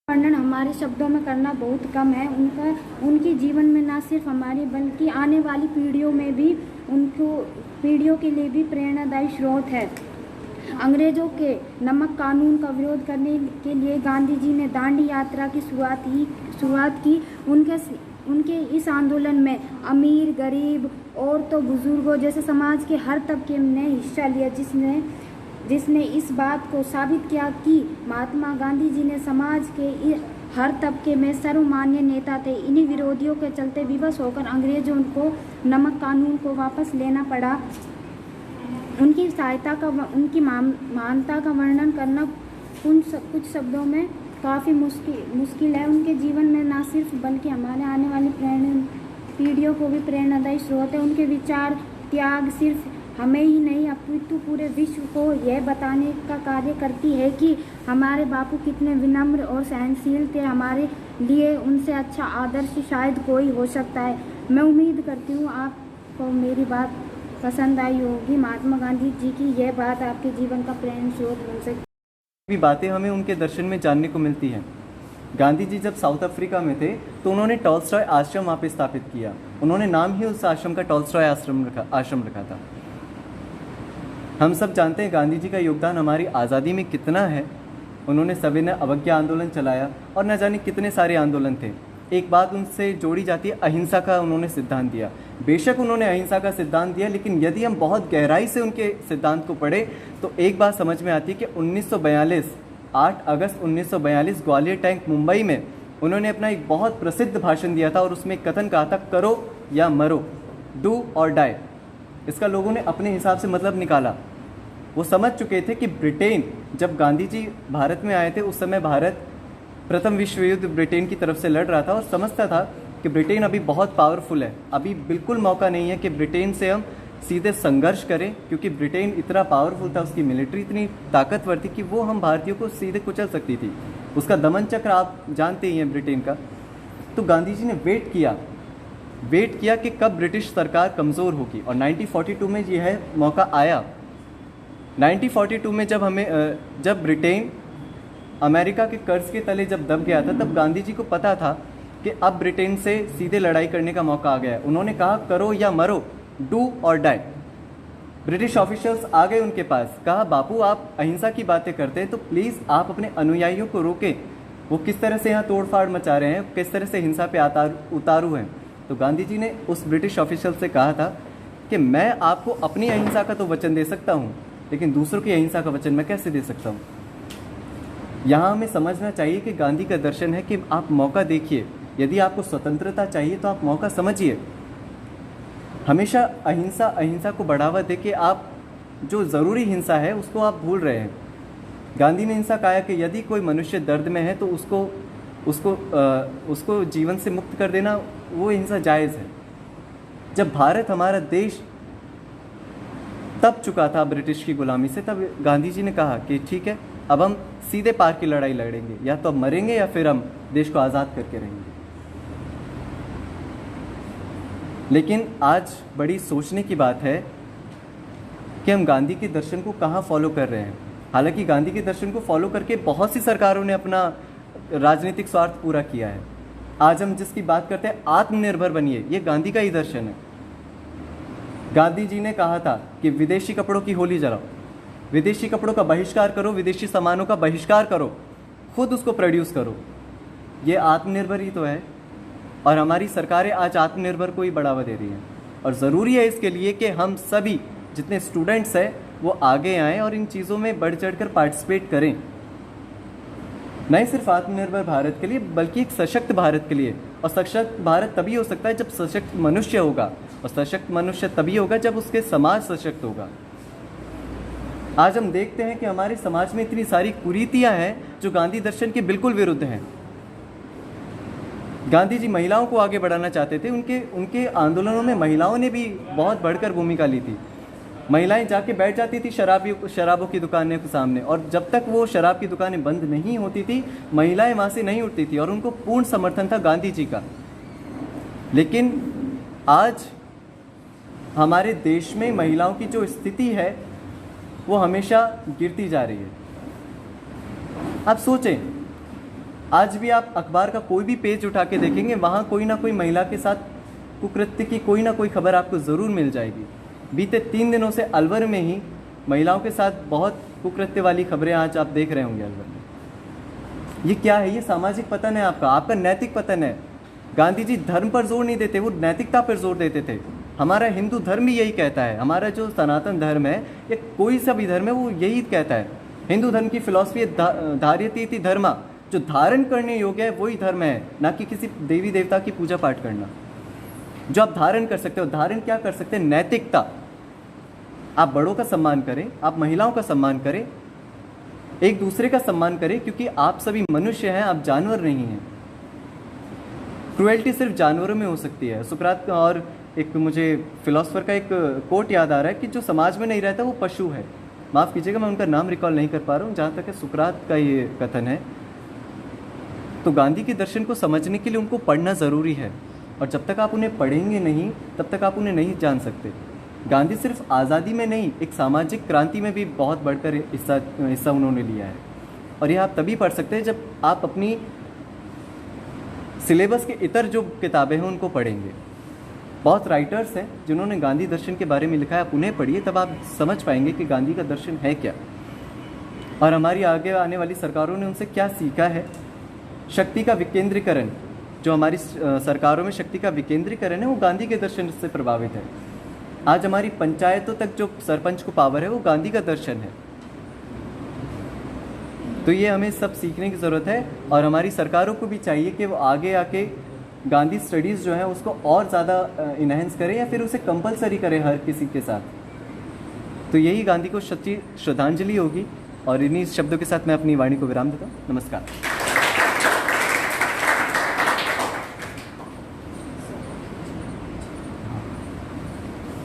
वर्णन हमारे शब्दों में करना बहुत कम है। उनकी जीवन में न सिर्फ हमारी बल्कि आने वाली पीढ़ियों में भी पीढ़ियों के लिए भी प्रेरणादायी स्रोत है। अंग्रेजों के नमक कानून का विरोध करने के लिए गांधी जी ने दांडी यात्रा की शुरुआत की। उनके इस आंदोलन में अमीर, गरीब, औरतों, बुजुर्गों जैसे समाज के हर तबके ने हिस्सा लिया, जिसने इस बात को साबित किया कि महात्मा गांधी जी ने समाज के हर तबके में सर्वमान्य नेता थे। इन्हीं विरोधियों के चलते विवश होकर अंग्रेजों को नमक कानून को वापस लेना पड़ा। उनकी महानता का वर्णन करना कुछ शब्दों में काफ़ी मुश्किल है। उनके जीवन में न सिर्फ बल्कि हमारे आने वाली पीढ़ियों को भी प्रेरणादायी स्रोत है। उनके विचार, त्याग सिर्फ हमें ही नहीं अपितु पूरे विश्व को यह बताने का कार्य करती है कि हमारे बापू कितने विनम्र और सहनशील थे। हमारे लिए उनसे अच्छा आदर्श शायद कोई हो सकता है। मैं उम्मीद करती हूँ आपको मेरी बात पसंद आई होगी। महात्मा गांधी जी की यह बात आपके जीवन का प्रेरणा स्रोत बन सकती है। भी बातें हमें उनके दर्शन में जानने को मिलती हैं। गांधी जी जब साउथ अफ्रीका में थे तो उन्होंने टॉल्स्टॉय आश्रम वहाँ पे स्थापित किया। उन्होंने नाम ही उस आश्रम का टॉल्स्टॉय आश्रम रखा था। हम सब जानते हैं गांधी जी का योगदान हमारी आज़ादी में कितना है। उन्होंने सविनय अवज्ञा आंदोलन चलाया और न जाने कितने सारे आंदोलन थे। एक बात उनसे जोड़ी जाती है, अहिंसा का उन्होंने सिद्धांत दिया। बेशक उन्होंने अहिंसा का सिद्धांत दिया, लेकिन यदि हम बहुत गहराई से उनके सिद्धांत को पढ़े तो एक बात समझ में आती है कि 8 अगस्त 1942 ग्वालियर टैंक मुंबई में उन्होंने अपना एक बहुत प्रसिद्ध भाषण दिया था और उसमें एक कथन कहा था, करो या मरो, डू और डाई। इसका लोगों ने अपने हिसाब से मतलब निकाला। वो समझ चुके थे कि ब्रिटेन, जब गांधी जी भारत में आए थे उस समय भारत प्रथम विश्व युद्ध ब्रिटेन की तरफ से लड़ रहा था और समझता था कि ब्रिटेन अभी बहुत पावरफुल है, अभी बिल्कुल मौका नहीं है कि ब्रिटेन से हम सीधे संघर्ष करें, क्योंकि ब्रिटेन इतना पावरफुल था, उसकी मिलिट्री इतनी ताकतवर थी कि वो हम भारतीयों को सीधे कुचल सकती थी। उसका दमन चक्र आप जानते ही हैं ब्रिटेन का। तो गांधी जी ने वेट किया कि कब ब्रिटिश सरकार कमज़ोर होगी और 1942 में यह मौका आया। 1942 में जब ब्रिटेन अमेरिका के कर्ज के तले जब दब गया था, तब गांधी जी को पता था कि अब ब्रिटेन से सीधे लड़ाई करने का मौका आ गया है। उन्होंने कहा, करो या मरो, डू और डाई। ब्रिटिश ऑफिशियल्स आ गए उनके पास, कहा, बापू आप अहिंसा की बातें करते हैं तो प्लीज़ आप अपने अनुयायियों को रोकें। वो किस तरह से यहाँ तोड़फाड़ मचा रहे हैं, किस तरह से हिंसा पे उतारू हैं। तो गांधी जी ने उस ब्रिटिश ऑफिशियल से कहा था कि मैं आपको अपनी अहिंसा का तो वचन दे सकता हूँ, लेकिन दूसरों की अहिंसा का वचन मैं कैसे दे सकता हूँ। यहाँ हमें समझना चाहिए कि गांधी का दर्शन है कि आप मौका देखिए। यदि आपको स्वतंत्रता चाहिए तो आप मौका समझिए। हमेशा अहिंसा को बढ़ावा देके आप जो ज़रूरी हिंसा है उसको आप भूल रहे हैं। गांधी ने हिंसा कहा कि यदि कोई मनुष्य दर्द में है तो उसको जीवन से मुक्त कर देना, वो हिंसा जायज़ है। जब भारत हमारा देश तब चुका था ब्रिटिश की गुलामी से, तब गांधी जी ने कहा कि ठीक है, अब हम सीधे पार की लड़ाई लड़ेंगे, या तो अब मरेंगे या फिर हम देश को आज़ाद करके रहेंगे। लेकिन आज बड़ी सोचने की बात है कि हम गांधी के दर्शन को कहाँ फॉलो कर रहे हैं। हालांकि गांधी के दर्शन को फॉलो करके बहुत सी सरकारों ने अपना राजनीतिक स्वार्थ पूरा किया है। आज हम जिसकी बात करते हैं, आत्मनिर्भर बनिए, ये गांधी का ही दर्शन है। गांधी जी ने कहा था कि विदेशी कपड़ों की होली जलाओ, विदेशी कपड़ों का बहिष्कार करो, विदेशी सामानों का बहिष्कार करो, खुद उसको प्रोड्यूस करो। ये आत्मनिर्भर ही तो है। और हमारी सरकारें आज आत्मनिर्भर को ही बढ़ावा दे रही हैं। और ज़रूरी है इसके लिए कि हम सभी जितने स्टूडेंट्स हैं वो आगे आएँ और इन चीज़ों में बढ़ चढ़ कर पार्टिसिपेट करें। नहीं सिर्फ आत्मनिर्भर भारत के लिए, बल्कि एक सशक्त भारत के लिए। और सशक्त भारत तभी हो सकता है जब सशक्त मनुष्य होगा, और सशक्त मनुष्य तभी होगा जब उसके समाज सशक्त होगा। आज हम देखते हैं कि हमारे समाज में इतनी सारी कुरीतियां हैं जो गांधी दर्शन के बिल्कुल विरुद्ध हैं। गांधी जी महिलाओं को आगे बढ़ाना चाहते थे। उनके आंदोलनों में महिलाओं ने भी बहुत बढ़कर भूमिका ली थी। महिलाएं जाके बैठ जाती थी शराबों की दुकानें के सामने, और जब तक वो शराब की दुकानें बंद नहीं होती थी, महिलाएं वहाँ से नहीं उठती थी, और उनको पूर्ण समर्थन था गांधी जी का। लेकिन आज हमारे देश में महिलाओं की जो स्थिति है वो हमेशा गिरती जा रही है। आप सोचें, आज भी आप अखबार का कोई भी पेज उठा के देखेंगे, वहाँ कोई ना कोई महिला के साथ कुकृत्य की कोई ना कोई खबर आपको ज़रूर मिल जाएगी। बीते 3 दिनों से अलवर में ही महिलाओं के साथ बहुत कुकृत्य वाली खबरें आज आप देख रहे होंगे अलवर में। ये क्या है? ये सामाजिक पतन है आपका, आपका नैतिक पतन है। गांधी जी धर्म पर जोर नहीं देते, वो नैतिकता पर जोर देते थे। हमारा हिंदू धर्म भी यही कहता है, हमारा जो सनातन धर्म है या कोई सा भी धर्म है वो यही कहता है। हिंदू धर्म की फिलॉसफी है धार्यते इति धर्मा, जो धारण करने योग्य है वही धर्म है, ना कि किसी देवी देवता की पूजा पाठ करना। जो आप धारण कर सकते हो, धारण क्या कर सकते हैं? नैतिकता। आप बड़ों का सम्मान करें, आप महिलाओं का सम्मान करें, एक दूसरे का सम्मान करें, क्योंकि आप सभी मनुष्य हैं, आप जानवर नहीं हैं। क्रुएल्टी सिर्फ जानवरों में हो सकती है। सुकरात और एक मुझे फिलोसफर का एक कोट याद आ रहा है कि जो समाज में नहीं रहता वो पशु है। माफ़ कीजिएगा, मैं उनका नाम रिकॉल नहीं कर पा रहा हूँ। जहाँ तक है सुकरात का ये कथन है। तो गांधी के दर्शन को समझने के लिए उनको पढ़ना ज़रूरी है, और जब तक आप उन्हें पढ़ेंगे नहीं तब तक आप उन्हें नहीं जान सकते। गांधी सिर्फ आज़ादी में नहीं, एक सामाजिक क्रांति में भी बहुत बढ़कर हिस्सा उन्होंने लिया है। और यह आप तभी पढ़ सकते हैं जब आप अपनी सिलेबस के इतर जो किताबें हैं उनको पढ़ेंगे। बहुत राइटर्स हैं जिन्होंने गांधी दर्शन के बारे में लिखा है, आप उन्हें पढ़िए, तब आप समझ पाएंगे कि गांधी का दर्शन है क्या, और हमारी आगे आने वाली सरकारों ने उनसे क्या सीखा है। शक्ति का विकेंद्रीकरण, जो हमारी सरकारों में शक्ति का विकेंद्रीकरण है, वो गांधी के दर्शन से प्रभावित है। आज हमारी पंचायतों तक जो सरपंच को पावर है वो गांधी का दर्शन है। तो ये हमें सब सीखने की ज़रूरत है, और हमारी सरकारों को भी चाहिए कि वो आगे आके गांधी स्टडीज़ जो है उसको और ज़्यादा इनहेंस करें, या फिर उसे कंपलसरी करें हर किसी के साथ। तो यही गांधी को सच्ची श्रद्धांजलि होगी। और इन्हीं शब्दों के साथ मैं अपनी वाणी को विराम देता हूँ। नमस्कार।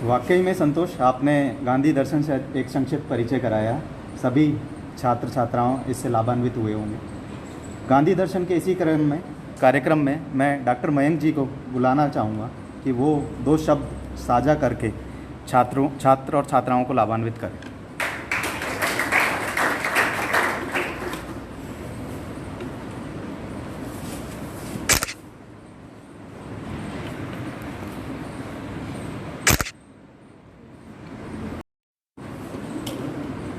वाकई में संतोष, आपने गांधी दर्शन से एक संक्षिप्त परिचय कराया। सभी छात्र छात्राओं इससे लाभान्वित हुए होंगे। गांधी दर्शन के इसी कार्यक्रम में मैं डॉक्टर मयंक जी को बुलाना चाहूँगा कि वो 2 शब्द साझा करके छात्र और छात्राओं को लाभान्वित करें।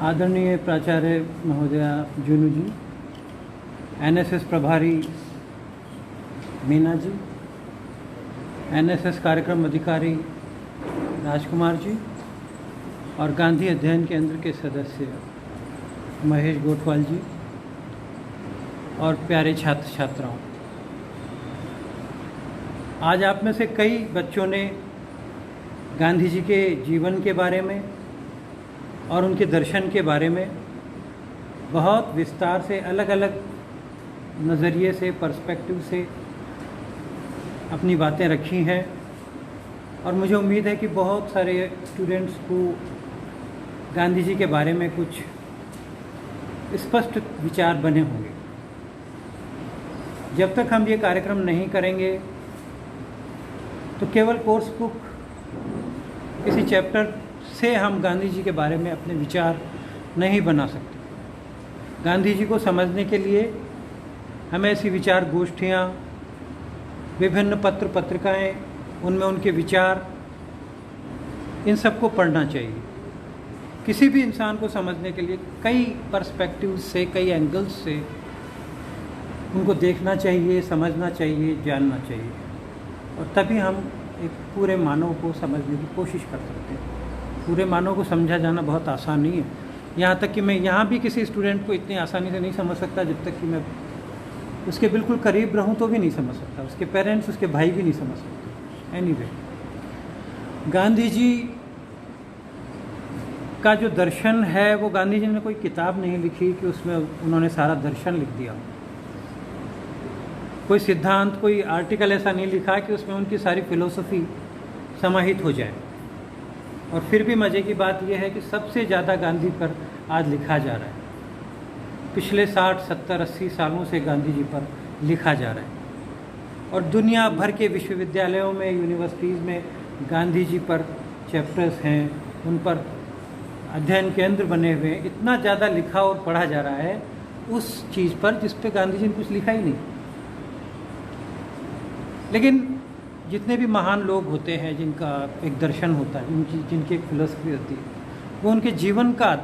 आदरणीय प्राचार्य महोदया जूनू जी, एनएसएस प्रभारी मीना जी, एनएसएस कार्यक्रम अधिकारी राजकुमार जी, और गांधी अध्ययन केंद्र के सदस्य महेश गोठवाल जी, और प्यारे छात्र छात्राओं, आज आप में से कई बच्चों ने गांधी जी के जीवन के बारे में और उनके दर्शन के बारे में बहुत विस्तार से, अलग अलग नज़रिए से, पर्सपेक्टिव से अपनी बातें रखी हैं। और मुझे उम्मीद है कि बहुत सारे स्टूडेंट्स को गांधी जी के बारे में कुछ स्पष्ट विचार बने होंगे। जब तक हम ये कार्यक्रम नहीं करेंगे तो केवल कोर्स बुक किसी चैप्टर से हम गांधी जी के बारे में अपने विचार नहीं बना सकते। गांधी जी को समझने के लिए हमें ऐसी विचार गोष्ठियाँ, विभिन्न पत्र पत्रिकाएँ, उनमें उनके विचार, इन सबको पढ़ना चाहिए। किसी भी इंसान को समझने के लिए कई पर्सपेक्टिव से, कई एंगल्स से उनको देखना चाहिए, समझना चाहिए, जानना चाहिए, और तभी हम एक पूरे मानव को समझने की कोशिश कर सकते हैं। पूरे मानव को समझा जाना बहुत आसान नहीं है। यहाँ तक कि मैं यहाँ भी किसी स्टूडेंट को इतनी आसानी से नहीं समझ सकता जब तक कि मैं उसके बिल्कुल करीब रहूँ तो भी नहीं समझ सकता, उसके पेरेंट्स, उसके भाई भी नहीं समझ सकते। एनीवे, गांधी जी का जो दर्शन है वो, गांधी जी ने कोई किताब नहीं लिखी कि उसमें उन्होंने सारा दर्शन लिख दिया। कोई सिद्धांत, कोई आर्टिकल ऐसा नहीं लिखा कि उसमें उनकी सारी फिलोसफी समाहित हो जाए। और फिर भी मज़े की बात यह है कि सबसे ज़्यादा गांधी पर आज लिखा जा रहा है। पिछले 60, 70, 80 सालों से गांधी जी पर लिखा जा रहा है, और दुनिया भर के विश्वविद्यालयों में, यूनिवर्सिटीज़ में गांधी जी पर चैप्टर्स हैं, उन पर अध्ययन केंद्र बने हुए हैं। इतना ज़्यादा लिखा और पढ़ा जा रहा है उस चीज़ पर जिस पे गांधी जी ने कुछ लिखा ही नहीं। लेकिन जितने भी महान लोग होते हैं जिनका एक दर्शन होता है, जिनकी एक फिलॉसफी होती है, वो उनके जीवन का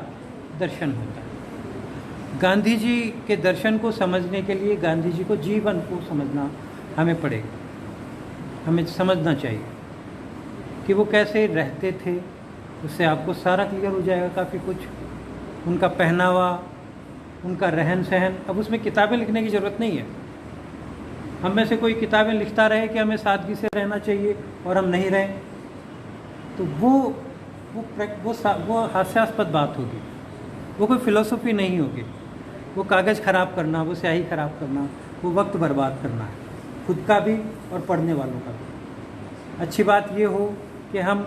दर्शन होता है। गांधी जी के दर्शन को समझने के लिए गांधी जी को जीवन को समझना हमें पड़ेगा, हमें समझना चाहिए कि वो कैसे रहते थे। उससे आपको सारा क्लियर हो जाएगा काफ़ी कुछ, उनका पहनावा, उनका रहन सहन। अब उसमें किताबें लिखने की ज़रूरत नहीं है। हम में से कोई किताबें लिखता रहे कि हमें सादगी से रहना चाहिए और हम नहीं रहें, तो वो हास्यास्पद बात होगी, वो कोई फ़िलोसफी नहीं होगी। वो कागज़ ख़राब करना, वो स्याही ख़राब करना, वो वक्त बर्बाद करना है, खुद का भी और पढ़ने वालों का भी। अच्छी बात ये हो कि हम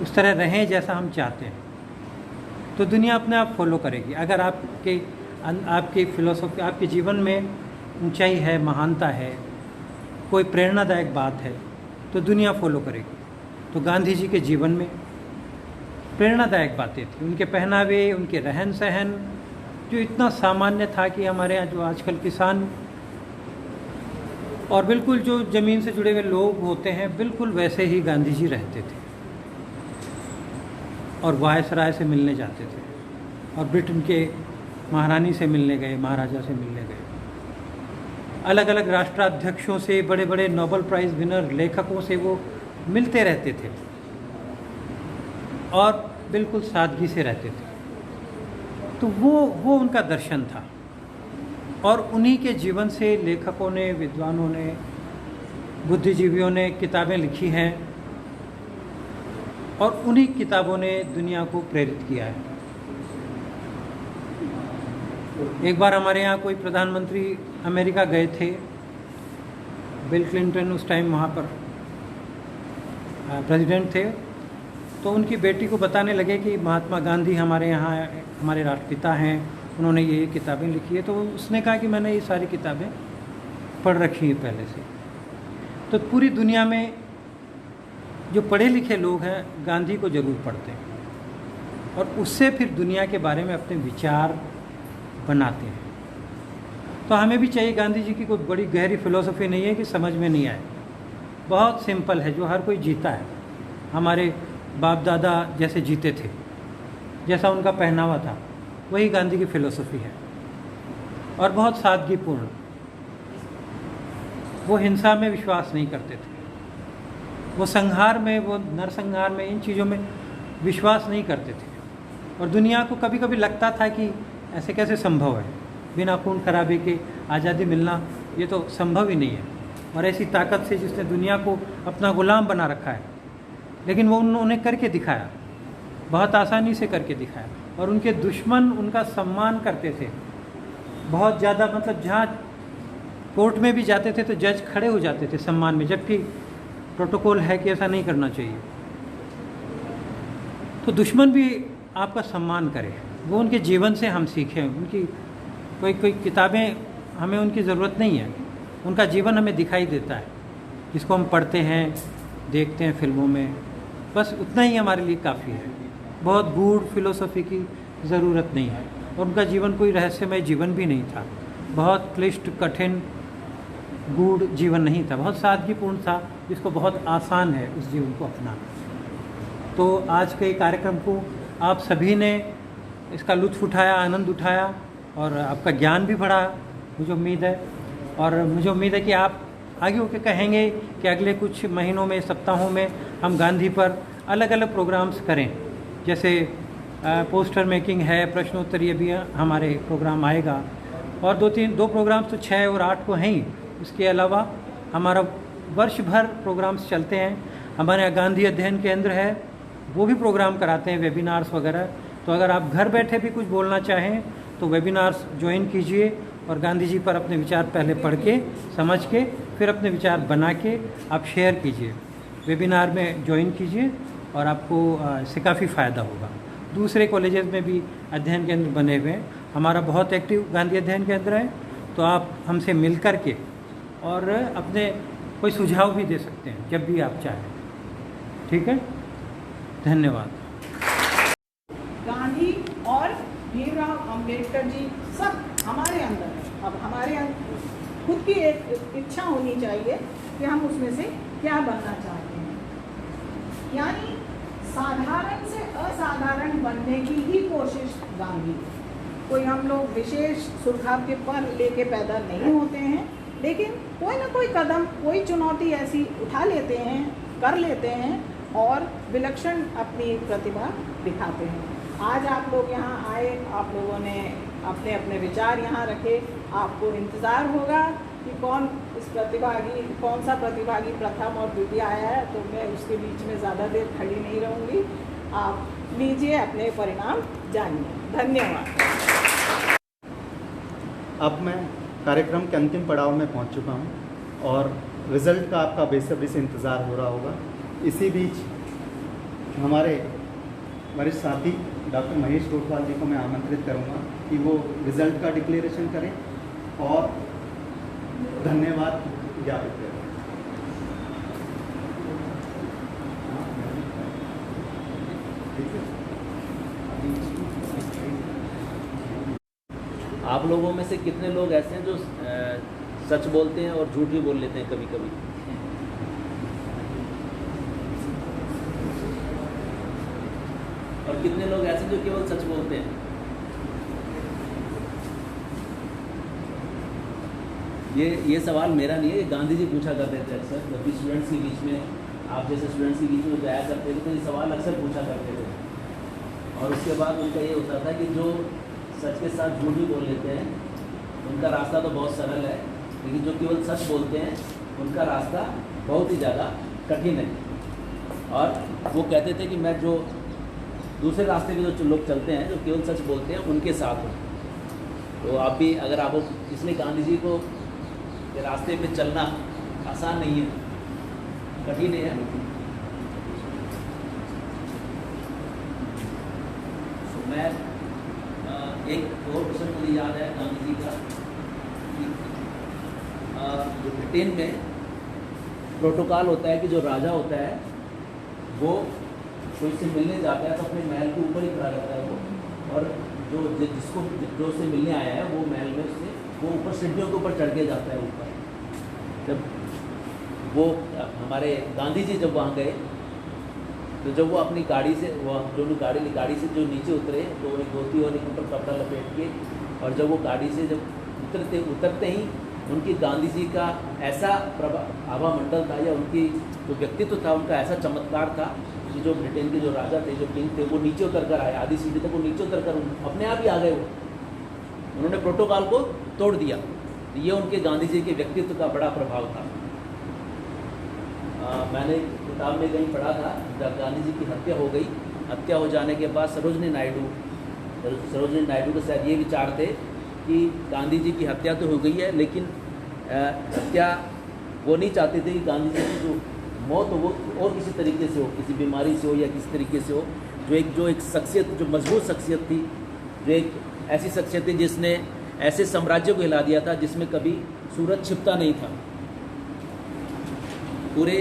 उस तरह रहें जैसा हम चाहते हैं, तो दुनिया अपने आप फॉलो करेगी। अगर आपकी फ़िलोसफी, आपके जीवन में ऊंचाई है, महानता है, कोई प्रेरणादायक बात है, तो दुनिया फॉलो करेगी। तो गांधी जी के जीवन में प्रेरणादायक बातें थी, उनके पहनावे, उनके रहन सहन जो इतना सामान्य था कि हमारे यहाँ जो आजकल किसान और बिल्कुल जो ज़मीन से जुड़े हुए लोग होते हैं, बिल्कुल वैसे ही गांधी जी रहते थे और वायसराय से मिलने जाते थे और ब्रिटेन के महारानी से मिलने गए, महाराजा से मिलने गए, अलग अलग राष्ट्राध्यक्षों से, बड़े बड़े नोबेल प्राइज़ विनर लेखकों से वो मिलते रहते थे और बिल्कुल सादगी से रहते थे। तो वो उनका दर्शन था और उन्हीं के जीवन से लेखकों ने, विद्वानों ने, बुद्धिजीवियों ने किताबें लिखी हैं और उन्हीं किताबों ने दुनिया को प्रेरित किया है। एक बार हमारे यहाँ कोई प्रधानमंत्री अमेरिका गए थे, बिल क्लिंटन उस टाइम वहाँ पर प्रेसिडेंट थे, तो उनकी बेटी को बताने लगे कि महात्मा गांधी हमारे यहाँ हमारे राष्ट्रपिता हैं, उन्होंने ये किताबें लिखी है। तो उसने कहा कि मैंने ये सारी किताबें पढ़ रखी हैं पहले से। तो पूरी दुनिया में जो पढ़े लिखे लोग हैं गांधी को ज़रूर पढ़ते हैं और उससे फिर दुनिया के बारे में अपने विचार बनाते हैं। तो हमें भी चाहिए, गांधी जी की कोई बड़ी गहरी फिलॉसफी नहीं है कि समझ में नहीं आए, बहुत सिंपल है, जो हर कोई जीता है। हमारे बाप दादा जैसे जीते थे, जैसा उनका पहनावा था, वही गांधी की फिलॉसफी है और बहुत सादगीपूर्ण। वो हिंसा में विश्वास नहीं करते थे, वो संहार में, वो नरसंहार में, इन चीज़ों में विश्वास नहीं करते थे। और दुनिया को कभी कभी लगता था कि ऐसे कैसे संभव है, बिना खून खराबे के आज़ादी मिलना, ये तो संभव ही नहीं है। और ऐसी ताकत से जिसने दुनिया को अपना गुलाम बना रखा है, लेकिन वो उन्होंने करके दिखाया, बहुत आसानी से करके दिखाया। और उनके दुश्मन उनका सम्मान करते थे बहुत ज़्यादा, मतलब जहाँ कोर्ट में भी जाते थे तो जज खड़े हो जाते थे सम्मान में, जबकि प्रोटोकॉल है कि ऐसा नहीं करना चाहिए। तो दुश्मन भी आपका सम्मान करे, वो उनके जीवन से हम सीखें। उनकी कोई किताबें हमें उनकी ज़रूरत नहीं है, उनका जीवन हमें दिखाई देता है, जिसको हम पढ़ते हैं, देखते हैं फिल्मों में, बस उतना ही हमारे लिए काफ़ी है। बहुत गूढ़ फिलोसफी की ज़रूरत नहीं है। और उनका जीवन कोई रहस्यमय जीवन भी नहीं था, बहुत क्लिष्ट, कठिन, गूढ़ जीवन नहीं था, बहुत सादगीपूर्ण था, जिसको बहुत आसान है उस जीवन को अपनाना। तो आज के कार्यक्रम को आप सभी ने इसका लुत्फ़ उठाया, आनंद उठाया और आपका ज्ञान भी बढ़ा, मुझे उम्मीद है। और मुझे उम्मीद है कि आप आगे होकर कहेंगे कि अगले कुछ महीनों में, सप्ताहों में हम गांधी पर अलग अलग प्रोग्राम्स करें। जैसे पोस्टर मेकिंग है, प्रश्नोत्तरीय भी हमारे प्रोग्राम आएगा, और दो प्रोग्राम्स तो 6 और 8 को हैं ही। उसके अलावा हमारा वर्ष भर प्रोग्राम्स चलते हैं। हमारे यहाँ गांधी अध्ययन केंद्र है, वो भी प्रोग्राम कराते हैं, वेबिनार्स वगैरह। तो अगर आप घर बैठे भी कुछ बोलना चाहें तो वेबिनार्स ज्वाइन कीजिए और गांधी जी पर अपने विचार पहले पढ़ के, समझ के, फिर अपने विचार बना के आप शेयर कीजिए। वेबिनार में ज्वाइन कीजिए और आपको इससे काफ़ी फ़ायदा होगा। दूसरे कॉलेजेस में भी अध्ययन केंद्र बने हुए हैं, हमारा बहुत एक्टिव गांधी अध्ययन केंद्र है। तो आप हमसे मिल कर के और अपने कोई सुझाव भी दे सकते हैं जब भी आप चाहें। ठीक है, धन्यवाद। गांधी और भीमराव अम्बेडकर जी सब हमारे अंदर है। अब हमारे खुद की एक इच्छा होनी चाहिए कि हम उसमें से क्या बनना चाहते हैं, यानी साधारण से असाधारण बनने की ही कोशिश गांधी। कोई हम लोग विशेष सुरखाब के पर लेके पैदा नहीं होते हैं, लेकिन कोई ना कोई कदम, कोई चुनौती ऐसी उठा लेते हैं, कर लेते हैं और विलक्षण अपनी प्रतिभा दिखाते हैं। आज आप लोग यहाँ आए, आप लोगों ने अपने अपने विचार यहाँ रखे। आपको इंतज़ार होगा कि कौन सा प्रतिभागी प्रथम और द्वितीय आया है, तो मैं उसके बीच में ज़्यादा देर खड़ी नहीं रहूँगी। आप लीजिए अपने परिणाम जानिए। धन्यवाद। अब मैं कार्यक्रम के अंतिम पड़ाव में पहुंच चुका हूं और रिज़ल्ट का आपका बेसब्री से इंतज़ार हो रहा होगा। इसी बीच हमारे वरिष्ठ साथी डॉक्टर महेश कोटवाल जी को मैं आमंत्रित करूंगा कि वो रिज़ल्ट का डिक्लेरेशन करें और धन्यवाद ज्ञापित करें। आप लोगों में से कितने लोग ऐसे हैं जो सच बोलते हैं और झूठ भी बोल लेते हैं कभी कभी? और कितने लोग ऐसे जो केवल सच बोलते हैं? ये सवाल मेरा नहीं है, ये गांधी जी पूछा करते थे अक्सर, जब भी स्टूडेंट्स के बीच में, आप जैसे स्टूडेंट्स के बीच में जाया करते थे तो ये सवाल अक्सर पूछा करते थे। और उसके बाद उनका ये होता था कि जो सच के साथ झूठ भी बोल लेते हैं उनका रास्ता तो बहुत सरल है, लेकिन जो केवल सच बोलते हैं उनका रास्ता बहुत ही ज़्यादा कठिन है। और वो कहते थे कि मैं जो दूसरे रास्ते पे जो लोग चलते हैं, जो केवल सच बोलते हैं, उनके साथ हूँ। तो आप भी अगर आप, इसलिए गांधी जी को के रास्ते पे चलना आसान नहीं है, कठिन है। तो मैं एक और प्रश्न मुझे याद है गांधी जी का, जो ब्रिटेन में प्रोटोकॉल होता है कि जो राजा होता है वो कोई से मिलने जाता है तो अपने महल के ऊपर ही खड़ा रहता है वो, और जो से मिलने आया है वो महल में उससे वो ऊपर सीढ़ियों के ऊपर चढ़ के जाता है ऊपर। जब वो हमारे गांधी जी जब वहाँ गए तो जब वो अपनी गाड़ी से, वो जो गाड़ी से जो नीचे उतरे तो एक धोती और एक ऊपर कपड़ा लपेट के, और जब वो गाड़ी से जब उतरते ही उनकी गांधी जी का ऐसा आभा मंडल था, या उनकी जो व्यक्तित्व था उनका ऐसा चमत्कार था कि जो ब्रिटेन के जो राजा थे, जो किंग थे, वो नीचे उतर कर आए, आधी सीढ़ी तक वो नीचे उतर कर अपने आप ही आ गए। वो उन्होंने प्रोटोकॉल को तोड़ दिया। ये उनके गांधी जी के व्यक्तित्व का बड़ा प्रभाव था। मैंने किताब में कहीं पढ़ा था, जब गांधी जी की हत्या हो गई, हत्या हो जाने के बाद सरोजनी नायडू के शायद ये विचार थे कि गांधी जी की हत्या तो हो गई है, लेकिन हत्या वो नहीं चाहते थे कि गांधी जी की जो मौत हो वो और किसी तरीके से हो, किसी बीमारी से हो या किसी तरीके से हो। जो एक शख्सियत, जो मजबूत शख्सियत थी, जो एक ऐसी शख्सियत थी जिसने ऐसे साम्राज्य को हिला दिया था जिसमें कभी सूरज छिपता नहीं था। पूरे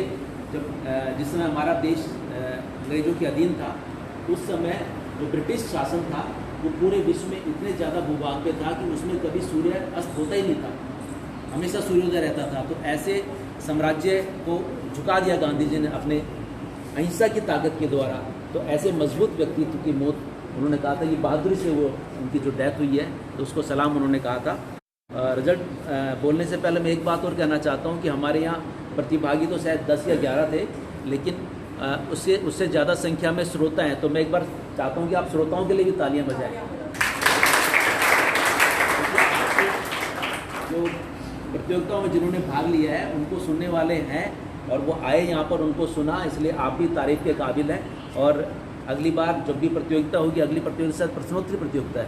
जिस समय हमारा देश अंग्रेजों के अधीन था, उस समय जो ब्रिटिश शासन था वो पूरे विश्व में इतने ज़्यादा भूभाग पे था कि उसमें कभी सूर्य अस्त होता ही नहीं था, हमेशा सूर्योदय रहता था। तो ऐसे साम्राज्य को झुका दिया गांधी जी ने अपने अहिंसा की ताकत के द्वारा। तो ऐसे मजबूत व्यक्तित्व की मौत, उन्होंने कहा था कि बहादुरी से वो उनकी जो डेथ हुई है तो उसको सलाम उन्होंने कहा था। रिजल्ट बोलने से पहले मैं एक बात और कहना चाहता हूँ कि हमारे यहाँ प्रतिभागी तो शायद 10 या 11 थे, लेकिन उससे ज़्यादा संख्या में श्रोता हैं। तो मैं एक बार चाहता हूँ कि आप श्रोताओं के लिए भी तालियां बजाएं। जो प्रतियोगिताओं में जिन्होंने भाग लिया है उनको सुनने वाले हैं और वो आए यहाँ पर, उनको सुना, इसलिए आप भी तारीफ के काबिल हैं। और अगली बार जब भी प्रतियोगिता होगी, अगली प्रतियोगिता शायद प्रश्नोत्तरी प्रतियोगिता है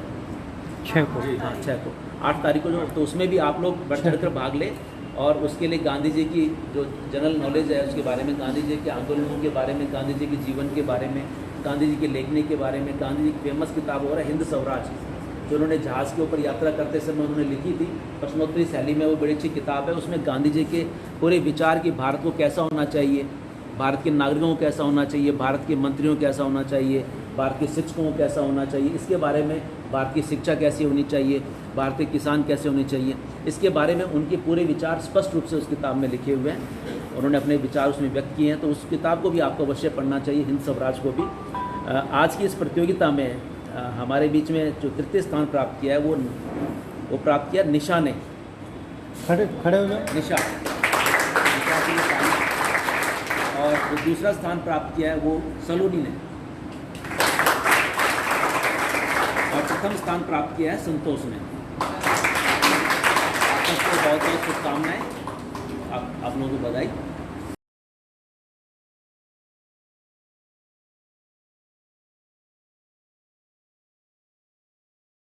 6 को, हाँ 6 को, 8 तारीख को, जो तो उसमें भी आप लोग बढ़ चढ़ कर भाग लें। और उसके लिए गांधी जी की जो जनरल नॉलेज है उसके बारे में, गांधी जी के आंदोलनों के बारे में, गांधी जी के जीवन के बारे में, गांधी जी के लेखनी के बारे में, गांधी जी की फेमस किताब हो रहा है हिंद स्वराज, जो उन्होंने जहाज़ के ऊपर यात्रा करते समय उन्होंने लिखी थी प्रश्नोत्तरी शैली में। वो बड़ी अच्छी किताब है। उसमें गांधी जी के पूरे विचार कि भारत को कैसा होना चाहिए, भारत के नागरिकों को कैसा होना चाहिए, भारत के मंत्रियों को कैसा होना चाहिए, भारत के शिक्षकों को कैसा होना चाहिए, इसके बारे में भारत की शिक्षा कैसी होनी चाहिए, भारत के किसान कैसे होने चाहिए, इसके बारे में उनके पूरे विचार स्पष्ट रूप से उस किताब में लिखे हुए हैं। उन्होंने अपने विचार उसमें व्यक्त किए हैं, तो उस किताब को भी आपको अवश्य पढ़ना चाहिए, हिंद स्वराज को भी। आज की इस प्रतियोगिता में हमारे बीच में जो तृतीय स्थान प्राप्त किया है वो प्राप्त किया निशा ने। खड़े खड़े हो जाओ। निशा के लिए ताली। और जो दूसरा स्थान प्राप्त किया है वो सलोनी ने। और प्रथम स्थान प्राप्त किया है संतोष ने। आपको बहुत बहुत शुभकामनाएं, आप लोगों को बधाई।